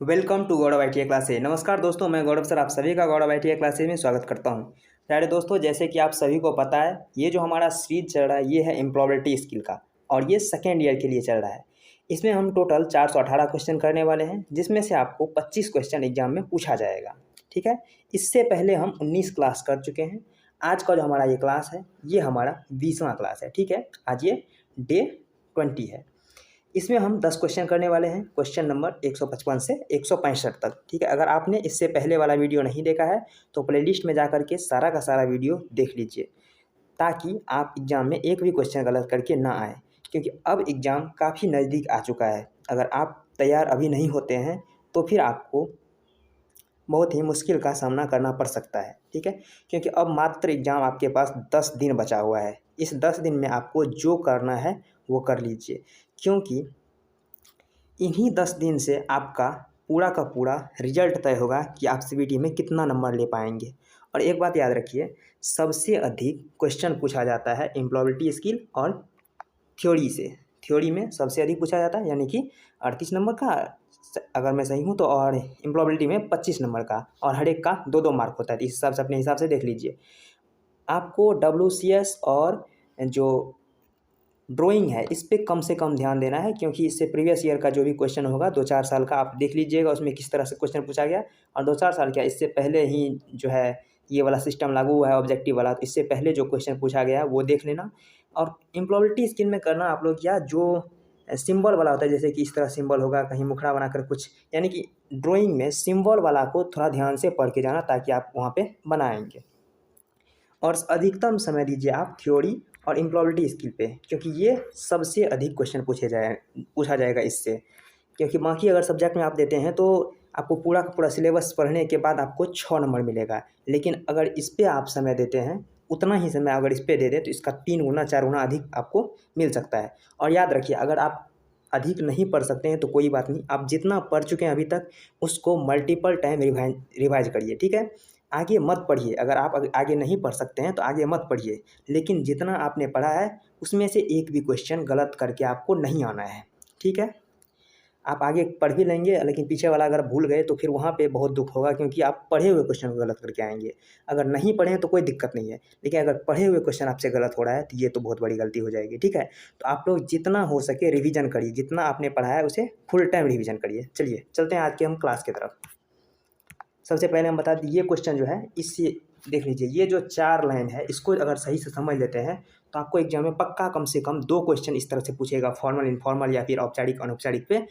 Welcome to Gaurav ITI classes. नमस्कार दोस्तों, मैं गौरव सर आप सभी का गौरव ITI क्लासेज में स्वागत करता हूं। प्यारे दोस्तों, जैसे कि आप सभी को पता है, ये जो हमारा सीरीज चल रहा है ये है एम्प्लॉयबिलिटी स्किल का, और ये सेकेंड ईयर के लिए चल रहा है। इसमें हम टोटल 418 क्वेश्चन करने वाले हैं, जिसमें से आपको 25 क्वेश्चन एग्जाम में पूछा जाएगा। ठीक है, इससे पहले हम 19 क्लास कर चुके हैं। आज का जो हमारा ये क्लास है ये हमारा 20वां क्लास है। ठीक है, आज ये डे 20 है। इसमें हम 10 क्वेश्चन करने वाले हैं, क्वेश्चन नंबर 155 से 165 तक। ठीक है, अगर आपने इससे पहले वाला वीडियो नहीं देखा है तो प्लेलिस्ट में जा करके सारा का सारा वीडियो देख लीजिए, ताकि आप एग्ज़ाम में एक भी क्वेश्चन गलत करके ना आए, क्योंकि अब एग्ज़ाम काफ़ी नज़दीक आ चुका है। अगर आप तैयार अभी नहीं होते हैं तो फिर आपको बहुत ही मुश्किल का सामना करना पड़ सकता है। ठीक है, क्योंकि अब मात्र एग्ज़ाम आपके पास 10 दिन बचा हुआ है। इस 10 दिन में आपको जो करना है वो कर लीजिए, क्योंकि इन्हीं 10 दिन से आपका पूरा का पूरा रिजल्ट तय होगा कि आप CBT में कितना नंबर ले पाएंगे। और एक बात याद रखिए, सबसे अधिक क्वेश्चन पूछा जाता है एम्प्लॉयबिलिटी स्किल और थ्योरी से। थ्योरी में सबसे अधिक पूछा जाता है, यानी कि 38 नंबर का अगर मैं सही हूँ तो, और एम्प्लॉयबिलिटी में 25 नंबर का, और हर एक का 2-2 मार्क होता है। इस हिसाब से अपने हिसाब से देख लीजिए। आपको WCS और जो ड्राइंग है इस पे कम से कम ध्यान देना है, क्योंकि इससे प्रीवियस ईयर का जो भी क्वेश्चन होगा 2-4 साल का आप देख लीजिएगा उसमें किस तरह से क्वेश्चन पूछा गया। और 2-4 साल क्या, इससे पहले ही जो है ये वाला सिस्टम लागू हुआ है ऑब्जेक्टिव वाला, तो इससे पहले जो क्वेश्चन पूछा गया है वो देख लेना। और एम्प्लॉयबिलिटी स्किल में करना आप लोग क्या, जो सिंबल वाला होता है, जैसे कि इस तरह सिंबल होगा, कहीं मुखड़ा बनाकर कुछ, यानी कि ड्राइंग में सिंबल वाला को थोड़ा ध्यान से पढ़ के जाना, ताकि आप वहाँ पे बनाएंगे। और अधिकतम समय दीजिए आप थ्योरी और एम्प्लॉयबिलिटी स्किल पे, क्योंकि ये सबसे अधिक क्वेश्चन पूछा जाएगा इससे। क्योंकि बाकी अगर सब्जेक्ट में आप देते हैं तो आपको पूरा का पूरा सिलेबस पढ़ने के बाद आपको 6 नंबर मिलेगा, लेकिन अगर इस पे आप समय देते हैं, उतना ही समय अगर इस पे दे दें तो इसका 3 गुना 4 गुना अधिक आपको मिल सकता है। और याद रखिए, अगर आप अधिक नहीं पढ़ सकते हैं तो कोई बात नहीं, आप जितना पढ़ चुके हैं अभी तक उसको मल्टीपल टाइम रिवाइज करिए। ठीक है, आगे मत पढ़िए। अगर आप आगे नहीं पढ़ सकते हैं तो आगे मत पढ़िए, लेकिन जितना आपने पढ़ा है उसमें से एक भी क्वेश्चन गलत करके आपको नहीं आना है। ठीक है, आप आगे पढ़ भी लेंगे, लेकिन पीछे वाला अगर भूल गए तो फिर वहाँ पे बहुत दुख होगा, क्योंकि आप पढ़े हुए क्वेश्चन को गलत करके आएंगे। अगर नहीं पढ़े हैं तो कोई दिक्कत नहीं है, लेकिन अगर पढ़े हुए क्वेश्चन आपसे गलत हो रहा है तो ये तो बहुत बड़ी गलती हो जाएगी। ठीक है, तो आप लोग जितना हो सके रिविजन करिए, जितना आपने पढ़ा है उसे फुल टाइम रिविजन करिए। चलिए चलते हैं आज के हम क्लास की तरफ। सबसे पहले हम बता दें, ये क्वेश्चन जो है इससे देख लीजिए, ये जो 4 लाइन है इसको अगर सही से समझ लेते हैं तो आपको एग्जाम में पक्का कम से कम 2 क्वेश्चन इस तरह से पूछेगा, फॉर्मल इनफॉर्मल या फिर औपचारिक अनौपचारिक पे।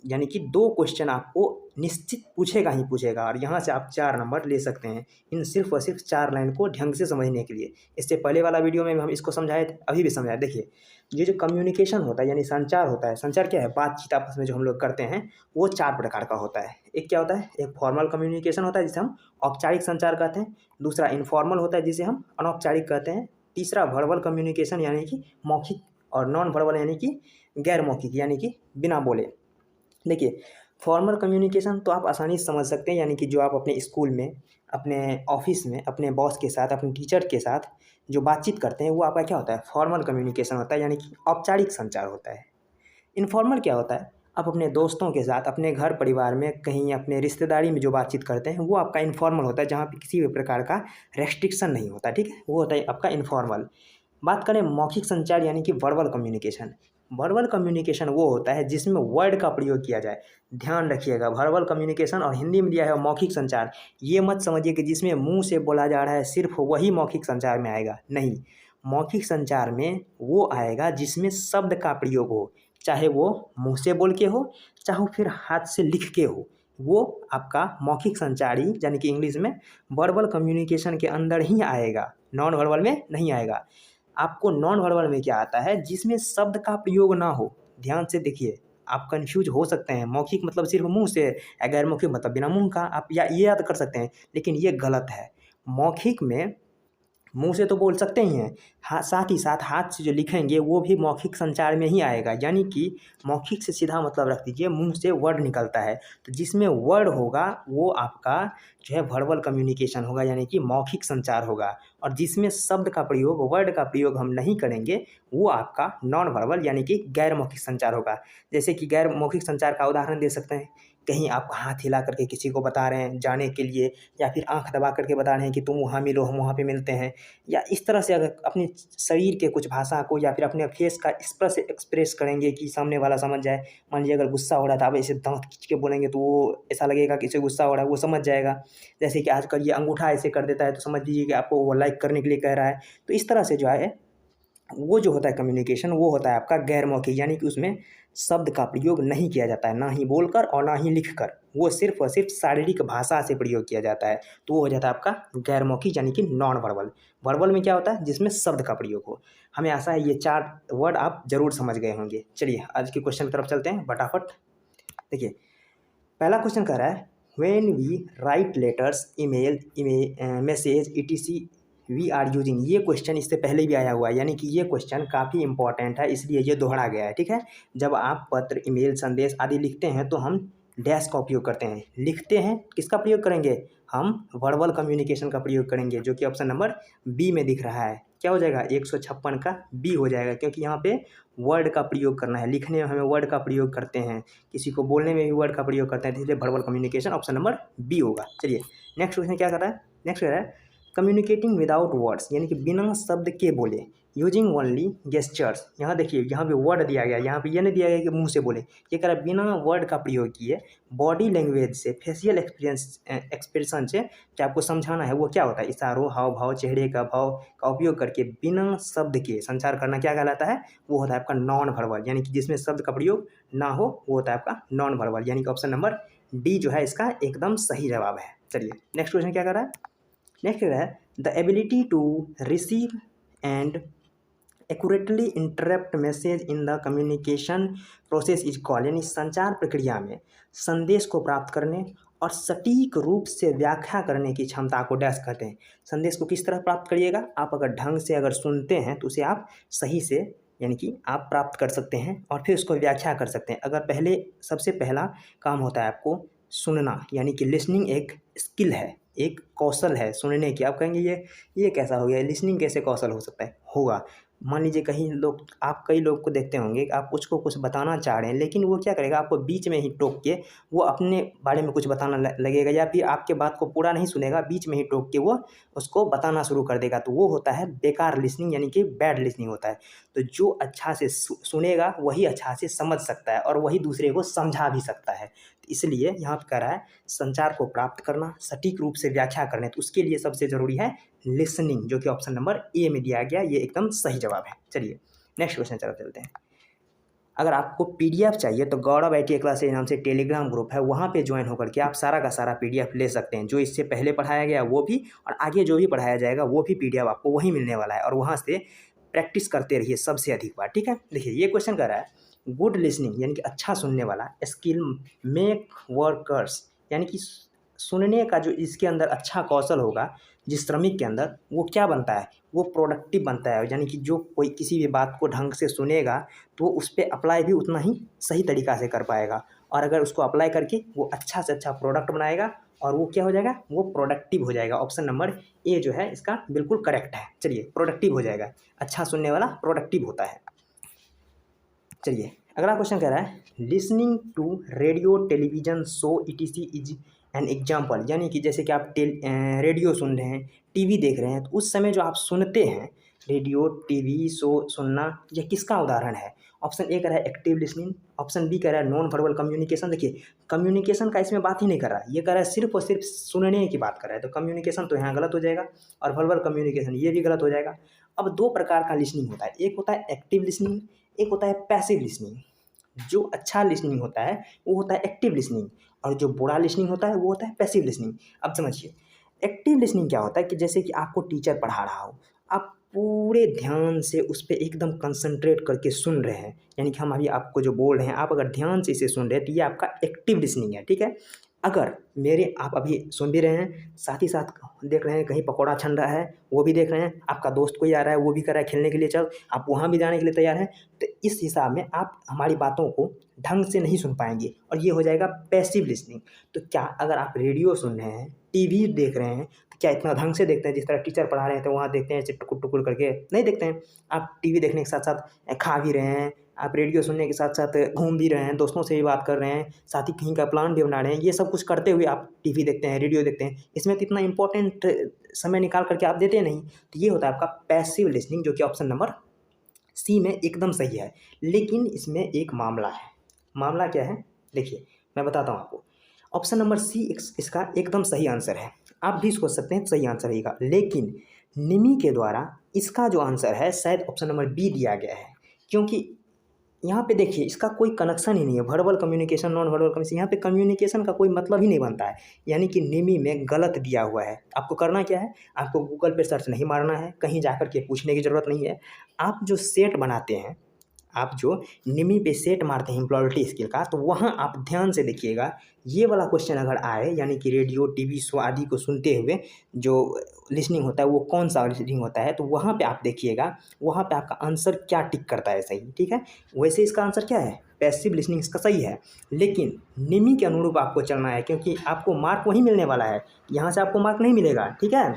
यानी कि 2 क्वेश्चन आपको निश्चित पूछेगा ही पूछेगा, और यहाँ से आप 4 नंबर ले सकते हैं इन सिर्फ और सिर्फ 4 लाइन को ढंग से समझने के लिए। इससे पहले वाला वीडियो में भी हम इसको समझाए थे, अभी भी समझाए। देखिए, ये जो कम्युनिकेशन होता है यानी संचार होता है, संचार क्या है, बातचीत आपस में जो हम लोग करते हैं, वो 4 प्रकार का होता है। एक क्या होता है, एक फॉर्मल कम्युनिकेशन होता है जिसे हम औपचारिक संचार कहते हैं। दूसरा इनफॉर्मल होता है जिसे हम अनौपचारिक कहते हैं। तीसरा वर्बल कम्युनिकेशन यानी कि मौखिक, और नॉन वर्बल यानी कि गैर मौखिक, यानी कि बिना बोले। देखिए, फॉर्मल कम्युनिकेशन तो आप आसानी से समझ सकते हैं, यानी कि जो आप अपने स्कूल में, अपने ऑफिस में, अपने बॉस के साथ, अपने टीचर के साथ जो बातचीत करते हैं वो आपका क्या होता है, फॉर्मल कम्युनिकेशन होता है, यानी कि औपचारिक संचार होता है। इनफॉर्मल क्या होता है, आप अपने दोस्तों के साथ, अपने घर परिवार में, कहीं अपने रिश्तेदारी में जो बातचीत करते हैं वो आपका इनफॉर्मल होता है, जहाँ पे किसी भी प्रकार का रेस्ट्रिक्शन नहीं होता। ठीक है, वो होता है आपका इनफॉर्मल। बात करें मौखिक संचार यानी कि वर्बल कम्युनिकेशन। वर्बल कम्युनिकेशन वो होता है जिसमें वर्ड का प्रयोग किया जाए। ध्यान रखिएगा, वर्बल कम्युनिकेशन और हिंदी में दिया है मौखिक संचार। ये मत समझिए कि जिसमें मुंह से बोला जा रहा है सिर्फ वही मौखिक संचार में आएगा, नहीं। मौखिक संचार में वो आएगा जिसमें शब्द का प्रयोग हो, चाहे वो मुंह से बोल के हो, चाहे फिर हाथ से लिख के हो, वो आपका मौखिक संचार ही, यानी कि इंग्लिश में वर्बल कम्युनिकेशन के अंदर ही आएगा, नॉन वर्बल में नहीं आएगा। आपको नॉन वर्बल में क्या आता है, जिसमें शब्द का प्रयोग ना हो। ध्यान से देखिए, आप कंफ्यूज हो सकते हैं, मौखिक मतलब सिर्फ मुंह से, गैर मौखिक मतलब बिना मुंह का, आप या ये याद कर सकते हैं, लेकिन ये गलत है। मौखिक में मुंह से तो बोल सकते ही हैं, हाँ, साथ ही साथ हाथ से जो लिखेंगे वो भी मौखिक संचार में ही आएगा। यानी कि मौखिक से सीधा मतलब रख दीजिए, मुंह से वर्ड निकलता है, तो जिसमें वर्ड होगा वो आपका जो है वर्बल कम्युनिकेशन होगा, यानी कि मौखिक संचार होगा। और जिसमें शब्द का प्रयोग, वर्ड का प्रयोग हम नहीं करेंगे, वो आपका नॉन वर्बल यानी कि गैर मौखिक संचार होगा। जैसे कि गैर मौखिक संचार का उदाहरण दे सकते हैं कहीं आप हाथ हिला करके किसी को बता रहे हैं जाने के लिए, या फिर आँख दबा करके बता रहे हैं कि तुम वहाँ मिलो, हम वहाँ पे मिलते हैं, या इस तरह से अगर अपने शरीर के कुछ भाषा को या फिर अपने फेस का एक्सप्रेस करेंगे कि सामने वाला समझ जाए। मान लीजिए अगर गुस्सा हो रहा था, आप ऐसे दाँत खींच के बोलेंगे तो वो ऐसा लगेगा कि इसे गुस्सा हो रहा है, वो समझ जाएगा। जैसे कि आजकल ये अंगूठा ऐसे कर देता है तो समझ लीजिए कि आपको वो लाइक करने के लिए कह रहा है। तो इस तरह से जो है वो जो होता है कम्युनिकेशन, वो होता है आपका गैर मौखिक, यानी कि उसमें शब्द का प्रयोग नहीं किया जाता है, ना ही बोलकर और ना ही लिखकर, वो सिर्फ और सिर्फ शारीरिक भाषा से प्रयोग किया जाता है। तो वो हो जाता है आपका गैर मौखिक, यानी कि नॉन वर्बल। वर्बल में क्या होता है, जिसमें शब्द का प्रयोग हो। हमें आशा है ये 4 वर्ड आप जरूर समझ गए होंगे। चलिए आज के क्वेश्चन की तरफ चलते हैं फटाफट। देखिए पहला क्वेश्चन कह रहा है when we write letters, email, message etc we are using. ये क्वेश्चन इससे पहले भी आया हुआ है, यानी कि ये क्वेश्चन काफ़ी इंपॉर्टेंट है, इसलिए ये दोहरा गया है। ठीक है, जब आप पत्र, ईमेल, संदेश आदि लिखते हैं तो हम डैश का उपयोग करते हैं। लिखते हैं किसका प्रयोग करेंगे, हम वर्बल कम्युनिकेशन का प्रयोग करेंगे, जो कि ऑप्शन नंबर बी में दिख रहा है। क्या हो जाएगा, 156 का बी हो जाएगा, क्योंकि यहाँ पे वर्ड का प्रयोग करना है। लिखने में हमें वर्ड का प्रयोग करते हैं, किसी को बोलने में भी वर्ड का प्रयोग करते हैं, इसलिए verbal communication option number B होगा। चलिए नेक्स्ट क्वेश्चन क्या कर रहा है, नेक्स्ट कह रहा है कम्युनिकेटिंग विदाउट वर्ड्स, यानी कि बिना शब्द के बोले, यूजिंग ओनली गेस्चर्स। यहाँ देखिए यहाँ पे वर्ड दिया गया, यहाँ पे ये नहीं दिया गया कि मुंह से बोले, ये कह रहा है बिना वर्ड का प्रयोग किए बॉडी लैंग्वेज से, फेशियल एक्सप्रेशन से क्या आपको समझाना है, वो क्या होता है, इशारों, हाव भाव, चेहरे का भाव का उपयोग करके बिना शब्द के संचार करना क्या कहलाता है, वो होता है आपका नॉन वर्बल, यानी कि जिसमें शब्द का प्रयोग ना हो वो होता है आपका नॉन वर्बल, यानी कि ऑप्शन नंबर डी जो है इसका एकदम सही जवाब है। चलिए नेक्स्ट क्वेश्चन क्या कर रहा है, नेक्स्ट है the ability to receive and accurately interrupt message in the communication process is called, यानी संचार प्रक्रिया में संदेश को प्राप्त करने और सटीक रूप से व्याख्या करने की क्षमता को डैश कहते हैं। संदेश को किस तरह प्राप्त करिएगा, आप अगर ढंग से अगर सुनते हैं तो उसे आप सही से यानी कि आप प्राप्त कर सकते हैं और फिर उसको व्याख्या कर सकते हैं। अगर पहले सबसे पहला काम होता है आपको सुनना, यानी कि लिसनिंग एक स्किल है, एक कौशल है सुनने की। आप कहेंगे ये कैसा हो गया, लिसनिंग कैसे कौशल हो सकता है, होगा। मान लीजिए कहीं लोग, आप कई लोग को देखते होंगे कि आप उसको कुछ बताना चाह रहे हैं, लेकिन वो क्या करेगा, आपको बीच में ही टोक के वो अपने बारे में कुछ बताना लगेगा, या फिर आपके बात को पूरा नहीं सुनेगा, बीच में ही टोक के वो उसको बताना शुरू कर देगा। तो वो होता है बेकार लिसनिंग, यानी कि बैड लिसनिंग होता है। तो जो अच्छा से सुनेगा वही अच्छा से समझ सकता है और वही दूसरे को समझा भी सकता है। तो इसलिए यहाँ पर कह रहा है संचार को प्राप्त करना, सटीक रूप से व्याख्या करने, तो उसके लिए सबसे ज़रूरी है लिसनिंग, जो कि ऑप्शन नंबर ए में दिया गया, ये एकदम सही जवाब है। चलिए नेक्स्ट क्वेश्चन चलते हैं। अगर आपको पीडीएफ चाहिए तो गौरव आईटी क्लासेज नाम से टेलीग्राम ग्रुप है, वहाँ पे ज्वाइन होकर के आप सारा का सारा पीडीएफ ले सकते हैं। जो इससे पहले पढ़ाया गया वो भी, और आगे जो भी पढ़ाया जाएगा वो भी पीडीएफ आपको वही मिलने वाला है, और वहाँ से प्रैक्टिस करते रहिए सबसे अधिक बार। ठीक है, देखिए ये क्वेश्चन कर रहा है गुड लिसनिंग, यानी कि अच्छा सुनने वाला स्किल मेक वर्कर्स, यानी कि सुनने का जो इसके अंदर अच्छा कौशल होगा जिस श्रमिक के अंदर, वो क्या बनता है, वो प्रोडक्टिव बनता है। यानी कि जो कोई किसी भी बात को ढंग से सुनेगा तो उस पर अप्लाई भी उतना ही सही तरीक़ा से कर पाएगा, और अगर उसको अप्लाई करके वो अच्छा से अच्छा प्रोडक्ट बनाएगा और वो क्या हो जाएगा, वो प्रोडक्टिव हो जाएगा। ऑप्शन नंबर ए जो है इसका बिल्कुल करेक्ट है। चलिए प्रोडक्टिव हो जाएगा, अच्छा सुनने वाला प्रोडक्टिव होता है। चलिए अगला क्वेश्चन कह रहा है listening to radio, television show etc is an example, यानी कि जैसे कि आप रेडियो सुन रहे हैं, टीवी देख रहे हैं, तो उस समय जो आप सुनते हैं, रेडियो टीवी शो सुनना, यह किसका उदाहरण है। ऑप्शन ए कह रहा है एक्टिव लिसनिंग, ऑप्शन बी कह रहा है नॉन वर्बल कम्युनिकेशन। देखिए कम्युनिकेशन का इसमें बात ही नहीं कर रहा है, ये कह रहा है सिर्फ और सिर्फ सुनने की बात कर रहा है, तो कम्युनिकेशन तो यहाँ गलत हो जाएगा, और वर्बल कम्युनिकेशन ये भी गलत हो जाएगा। अब दो प्रकार का लिसनिंग होता है, एक होता है एक्टिव लिसनिंग, एक होता है पैसिव लिसनिंग। जो अच्छा लिसनिंग होता है वो होता है एक्टिव लिसनिंग, और जो बुरा लिसनिंग होता है वो होता है पैसिव लिसनिंग। अब समझिए एक्टिव लिसनिंग क्या होता है कि जैसे कि आपको टीचर पढ़ा रहा हो, आप पूरे ध्यान से उस पर एकदम कंसंट्रेट करके सुन रहे हैं, यानी कि हम अभी आपको जो बोल रहे हैं आप अगर ध्यान से इसे सुन रहे हैं तो ये आपका एक्टिव लिसनिंग है। ठीक है, अगर आप अभी सुन भी रहे हैं, साथ ही साथ देख रहे हैं कहीं पकौड़ा छन रहा है वो भी देख रहे हैं, आपका दोस्त कोई आ रहा है वो भी कर रहा है खेलने के लिए चल, आप वहाँ भी जाने के लिए तैयार हैं, तो इस हिसाब में आप हमारी बातों को ढंग से नहीं सुन पाएंगे, और ये हो जाएगा पैसिव लिसनिंग। तो क्या अगर आप रेडियो सुन रहे हैं, टीवी देख रहे हैं, तो क्या इतना ढंग से देखते हैं, जिस तरह टीचर पढ़ा रहे हैं तो वहाँ देखते हैं ऐसे टुकुर टुकुर करके नहीं देखते हैं। आप टीवी देखने के साथ साथ खा भी रहे हैं, आप रेडियो सुनने के साथ साथ घूम भी रहे हैं, दोस्तों से भी बात कर रहे हैं, साथ ही कहीं का प्लान भी बना रहे हैं, ये सब कुछ करते हुए आप टीवी देखते हैं, रेडियो देखते हैं, इसमें तो इतना इंपॉर्टेंट समय निकाल करके आप देते नहीं। तो ये होता है आपका पैसिव लिसनिंग, जो कि ऑप्शन नंबर सी में एकदम सही है। लेकिन इसमें एक मामला है। मामला क्या है? देखिए मैं बताता हूँ आपको। ऑप्शन नंबर सी इसका एकदम सही आंसर है। आप भी सोच सकते हैं सही आंसर रहेगा, लेकिन निमी के द्वारा इसका जो आंसर है शायद ऑप्शन नंबर बी दिया गया है, क्योंकि यहाँ पे देखिए इसका कोई कनेक्शन ही नहीं है। Verbal communication, non verbal communication, यहाँ पे कम्युनिकेशन का कोई मतलब ही नहीं बनता है। यानी कि निमी में गलत दिया हुआ है। आपको करना क्या है? आपको गूगल पे सर्च नहीं मारना है, कहीं जाकर के पूछने की ज़रूरत नहीं है। आप जो सेट बनाते हैं, आप जो निमी पे सेट मारते हैं एम्प्लॉयबिलिटी स्किल का, तो वहाँ आप ध्यान से देखिएगा। ये वाला क्वेश्चन अगर आए, यानी कि रेडियो, टीवी शो आदि को सुनते हुए जो लिसनिंग होता है वो कौन सा लिसनिंग होता है, तो वहाँ पे आप देखिएगा, वहाँ पे आपका आंसर क्या टिक करता है सही। ठीक है, वैसे इसका आंसर क्या है? पैसिव लिसनिंग इसका सही है। लेकिन निमी के अनुरूप आपको चलना है, क्योंकि आपको मार्क वहीं मिलने वाला है, यहाँ से आपको मार्क नहीं मिलेगा। ठीक है,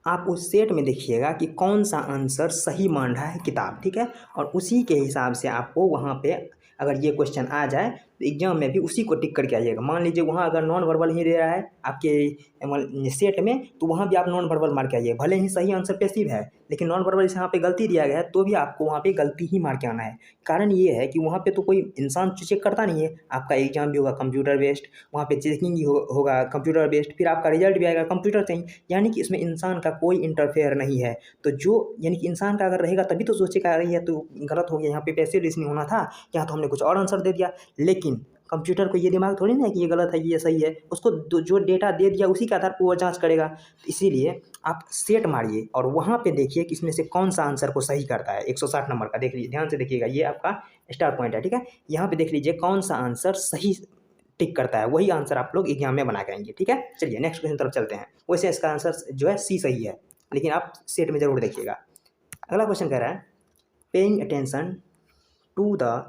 आप उस सेट में देखिएगा कि कौन सा आंसर सही मान रहा है किताब। ठीक है, और उसी के हिसाब से आपको वहाँ पे अगर ये क्वेश्चन आ जाए तो एग्जाम में भी उसी को टिक करके आइएगा। मान लीजिए वहाँ अगर नॉन वर्बल ही दे रहा है आपके सेट में, तो वहाँ भी आप नॉन वर्बल मार के आइए। भले ही सही आंसर पैसिव है, लेकिन नॉन वर्बल जैसे यहाँ पे गलती दिया गया है, तो भी आपको वहाँ पे गलती ही मार के आना है। कारण ये है कि वहाँ पे तो कोई इंसान चेक करता नहीं है। आपका एग्जाम भी होगा कंप्यूटर बेस्ड, वहाँ पे चेकिंग ही होगा कंप्यूटर बेस्ड, फिर आपका रिजल्ट भी आएगा कंप्यूटर से ही। यानी कि इसमें इंसान का कोई इंटरफेयर नहीं है। तो जो यानी कि इंसान का अगर रहेगा तभी तो सोचेगा रही है तो गलत हो गया, यहाँ पे पैसिव लिसनिंग होना था, यहाँ तो हमने कुछ और आंसर दे दिया। लेकिन कंप्यूटर को ये दिमाग थोड़ी ना है कि ये गलत है ये सही है। उसको जो डेटा दे दिया उसी के आधार पर वो जांच करेगा। तो इसीलिए आप सेट मारिए और वहाँ पे देखिए कि इसमें से कौन सा आंसर को सही करता है। 160 नंबर का देख लीजिए, ध्यान से देखिएगा, ये आपका स्टार पॉइंट है। ठीक है, यहाँ पे देख लीजिए कौन सा आंसर सही टिक करता है, वही आंसर आप लोग एग्जाम में बना के आएंगे। ठीक है, चलिए नेक्स्ट क्वेश्चन तरफ चलते हैं। वैसे इसका आंसर जो है सी सही है, लेकिन आप सेट में जरूर देखिएगा। अगला क्वेश्चन कह रहा है, paying attention to the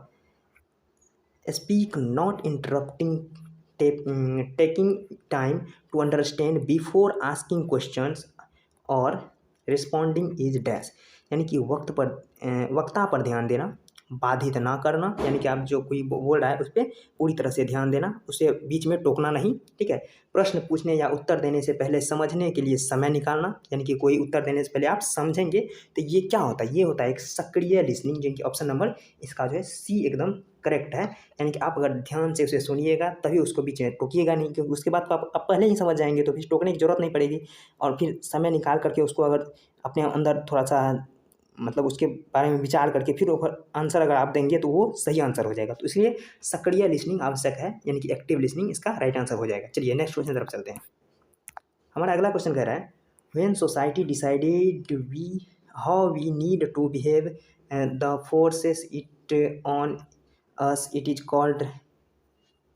speak not interrupting, taking time to understand before asking questions or responding is dash। यानी कि वक्ता पर ध्यान देना, बाधित ना करना, यानी कि आप जो कोई बोल रहा है उस पर पूरी तरह से ध्यान देना, उसे बीच में टोकना नहीं। ठीक है, प्रश्न पूछने या उत्तर देने से पहले समझने के लिए समय निकालना, यानी कि कोई उत्तर देने से पहले आप समझेंगे। तो ये क्या होता है? ये होता है एक सक्रिय लिसनिंग, जिनकी ऑप्शन नंबर इसका जो है सी एकदम करेक्ट है। यानी कि आप अगर ध्यान से उसे सुनिएगा तभी उसको बीच में टोकिएगा नहीं, क्योंकि उसके बाद तो आप पहले ही समझ जाएंगे, तो फिर टोकने की जरूरत नहीं पड़ेगी। और फिर समय निकाल करके उसको अगर अपने अंदर थोड़ा सा मतलब उसके बारे में विचार करके फिर आंसर अगर आप देंगे तो वो सही आंसर हो जाएगा। तो इसलिए सक्रिय लिसनिंग आवश्यक है, यानी कि एक्टिव लिसनिंग इसका राइट आंसर हो जाएगा। चलिए नेक्स्ट क्वेश्चन तरफ चलते हैं। हमारा अगला क्वेश्चन कह रहा है, when society decided how we need to behave the forces it on us it is called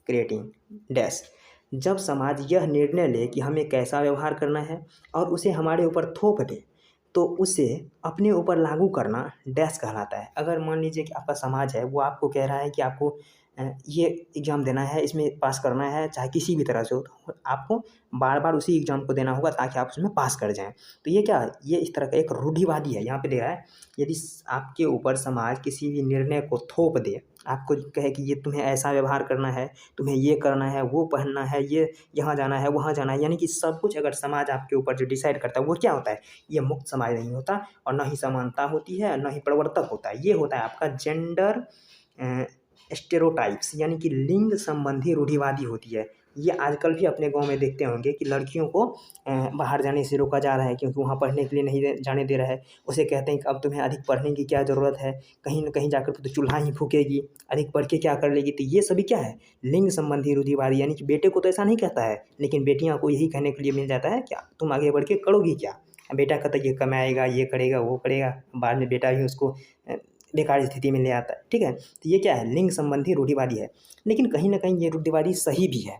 creating dash. जब समाज यह निर्णय ले कि हमें कैसा व्यवहार करना है और उसे हमारे ऊपर थोप दे, तो उसे अपने ऊपर लागू करना डैश कहलाता है। अगर मान लीजिए कि आपका समाज है, वो आपको कह रहा है कि आपको ये एग्ज़ाम देना है, इसमें पास करना है, चाहे किसी भी तरह से हो, तो आपको बार बार उसी एग्ज़ाम को देना होगा ताकि आप उसमें पास कर जाएं। तो ये क्या है? ये इस तरह का एक रूढ़िवादी है। यहाँ पे दे रहा है, यदि आपके ऊपर समाज किसी भी निर्णय को थोप दे, आपको कहे कि ये तुम्हें ऐसा व्यवहार करना है, तुम्हें ये करना है, वो पहनना है, ये यहाँ जाना है, वहाँ जाना है, यानी कि सब कुछ अगर समाज आपके ऊपर जो डिसाइड करता है वो क्या होता है? ये मुक्त समाज नहीं होता, और न ही समानता होती है, न ही प्रवर्तक होता है। ये होता है आपका जेंडर स्टेरियोटाइप्स, यानी कि लिंग संबंधी रूढ़िवादी होती है। ये आजकल भी अपने गांव में देखते होंगे कि लड़कियों को बाहर जाने से रोका जा रहा है, क्योंकि वहाँ पढ़ने के लिए नहीं जाने दे रहा है। उसे कहते हैं कि अब तुम्हें अधिक पढ़ने की क्या ज़रूरत है, कहीं न कहीं जाकर तो चूल्हा ही फूकेगी, अधिक पढ़ के क्या कर लेगी। तो ये सभी क्या है? लिंग संबंधी रूढ़िवादी। यानी कि बेटे को तो ऐसा नहीं कहता है, लेकिन बेटियाँ को यही कहने के लिए मिल जाता है क्या तुम आगे बढ़ के करोगी क्या। बेटा कहता है ये कमाएगा, ये करेगा, वो करेगा, बाद में बेटा भी उसको बेकार स्थिति में ले आता है। ठीक है, तो ये क्या है? लिंग संबंधी रूढ़िवादी है। लेकिन कहीं ना कहीं ये रूढ़िवादी सही भी है,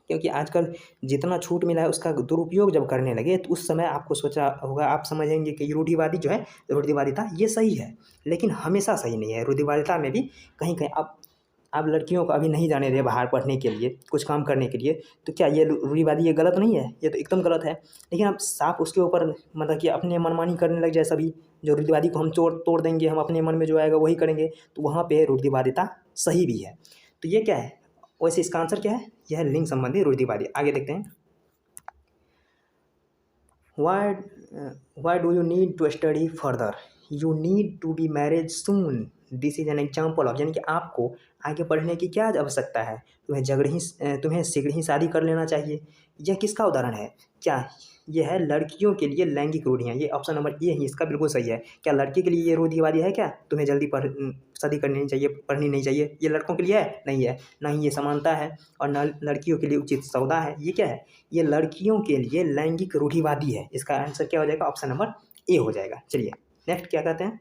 क्योंकि आजकल जितना छूट मिला है उसका दुरुपयोग जब करने लगे, तो उस समय आपको सोचा होगा, आप समझेंगे कि रूढ़िवादी जो है, रूढ़िवादिता ये सही है, लेकिन हमेशा सही नहीं है। रूढ़िवादिता में भी कहीं कहीं आप आप लड़कियों को अभी नहीं जाने दें बाहर पढ़ने के लिए, कुछ काम करने के लिए, तो क्या ये रूढ़िवादी ये गलत नहीं है? ये तो एकदम गलत है। लेकिन आप साफ उसके ऊपर मतलब कि अपने मनमानी करने लग जाए सभी, जो रूढ़िवादी को हम तोड़ तोड़ देंगे, हम अपने मन में जो आएगा वही करेंगे, तो वहाँ पे रूढ़िवादिता सही भी है। तो ये क्या है? वैसे इसका आंसर क्या है? यह है लिंग संबंधी रूढ़िवादी। आगे देखते हैं। Why do you need to study further? You need to be married soon. This is an example of, यानी कि आपको आगे बढ़ने की क्या आवश्यकता है? तुम्हें शीघ्र ही शादी कर लेना चाहिए। यह किसका उदाहरण है? क्या यह है लड़कियों के लिए लैंगिक रूढ़ियाँ? ये ऑप्शन नंबर ए ही इसका बिल्कुल सही है। क्या लड़की के लिए ये रूढ़िवादी है क्या? तुम्हें जल्दी शादी करनी नहीं चाहिए, पढ़नी नहीं चाहिए, ये लड़कों के लिए है? नहीं है। ना ही ये समानता है और न लड़कियों के लिए उचित सौदा है। ये क्या है? ये लड़कियों के लिए लैंगिक रूढ़िवादी है। इसका आंसर क्या हो जाएगा? ऑप्शन नंबर ए हो जाएगा। चलिए नेक्स्ट क्या कहते हैं?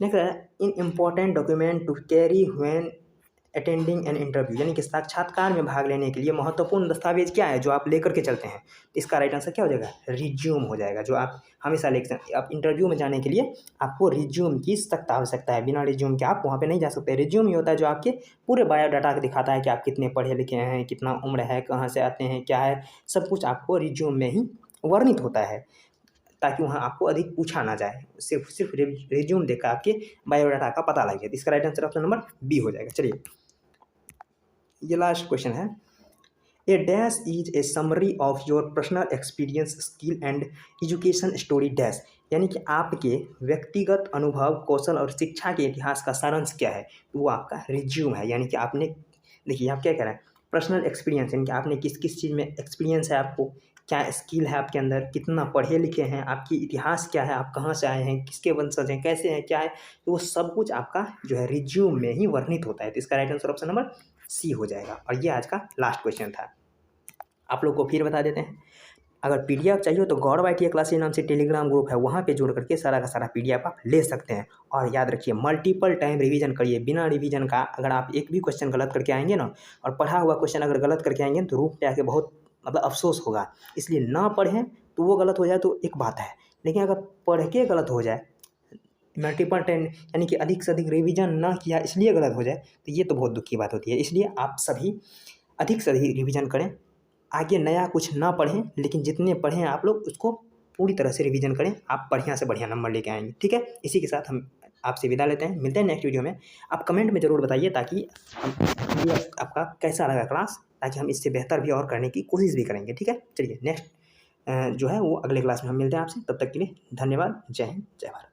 नेक्स्ट है in important document to carry when attending an interview, यानी कि साक्षात्कार में भाग लेने के लिए महत्वपूर्ण दस्तावेज क्या है जो आप लेकर के चलते हैं? इसका राइट आंसर क्या हो जाएगा? रिज्यूम हो जाएगा। जो आप हमेशा लेकर आप इंटरव्यू में जाने के लिए आपको रिज्यूम की सख्त आवश्यकता है। बिना रिज्यूम के आप वहाँ पे नहीं जा सकते। रिज्यूम ही होता है जो आपके पूरे बायोडाटा दिखाता है कि आप कितने पढ़े लिखे हैं, कितना उम्र है, कहाँ से आते हैं, क्या है, सब कुछ आपको रिज्यूम में ही वर्णित होता है, ताकि वहाँ आपको अधिक पूछा ना जाए। सिर्फ रिज्यूम देखकर आपके बायोडाटा का पता लग जाए। इसका right answer option number B हो जाएगा। चलिए ये लास्ट क्वेश्चन है। A dash is a summary of your personal experience skill and education story dash, यानी कि आपके व्यक्तिगत अनुभव, कौशल और शिक्षा के इतिहास का सारांश क्या है? वो आपका रिज्यूम है। यानी कि आपने, देखिए आप क्या कह रहे हैं, पर्सनल एक्सपीरियंस, यानी कि आपने किस किस चीज़ में एक्सपीरियंस है, आपको क्या स्किल है आपके अंदर, कितना पढ़े लिखे हैं, आपकी इतिहास क्या है, आप कहाँ से आए हैं, किसके वंशज हैं, कैसे हैं, क्या है, तो वो सब कुछ आपका जो है रिज्यूम में ही वर्णित होता है। तो इसका right answer option number C हो जाएगा। और ये आज का लास्ट क्वेश्चन था। आप लोग को फिर बता देते हैं, अगर पीडीएफ चाहिए तो गौरव ITI क्लासेस नाम से टेलीग्राम ग्रुप है, वहाँ पे जुड़ करके सारा का सारा पीडीएफ आप ले सकते हैं। और याद रखिए मल्टीपल टाइम रिवीजन करिए। बिना रिवीजन का अगर आप एक भी क्वेश्चन गलत करके आएंगे ना, और पढ़ा हुआ क्वेश्चन अगर गलत करके आएंगे तो रूप पे आके बहुत मतलब अफसोस होगा। इसलिए ना पढ़ें, तो वो गलत हो जाए तो एक बात है, लेकिन अगर पढ़ के गलत हो जाए, मल्टीपल टाइम यानी कि अधिक से अधिक रिवीजन ना किया इसलिए गलत हो जाए, तो ये तो बहुत दुख की बात होती है। इसलिए आप सभी अधिक से अधिक रिवीजन करें, आगे नया कुछ ना पढ़ें, लेकिन जितने पढ़ें आप लोग उसको पूरी तरह से रिवीजन करें, आप बढ़िया से बढ़िया नंबर लेके आएंगे। ठीक है, इसी के साथ हम आपसे विदा लेते हैं। मिलते हैं नेक्स्ट वीडियो में। आप कमेंट में ज़रूर बताइए ताकि ये आपका कैसा लगा क्लास, ताकि हम इससे बेहतर भी और करने की कोशिश भी करेंगे। ठीक है, चलिए नेक्स्ट जो है वो अगले क्लास में हम मिलते हैं आपसे। तब तक के लिए धन्यवाद। जय हिंद, जय भारत।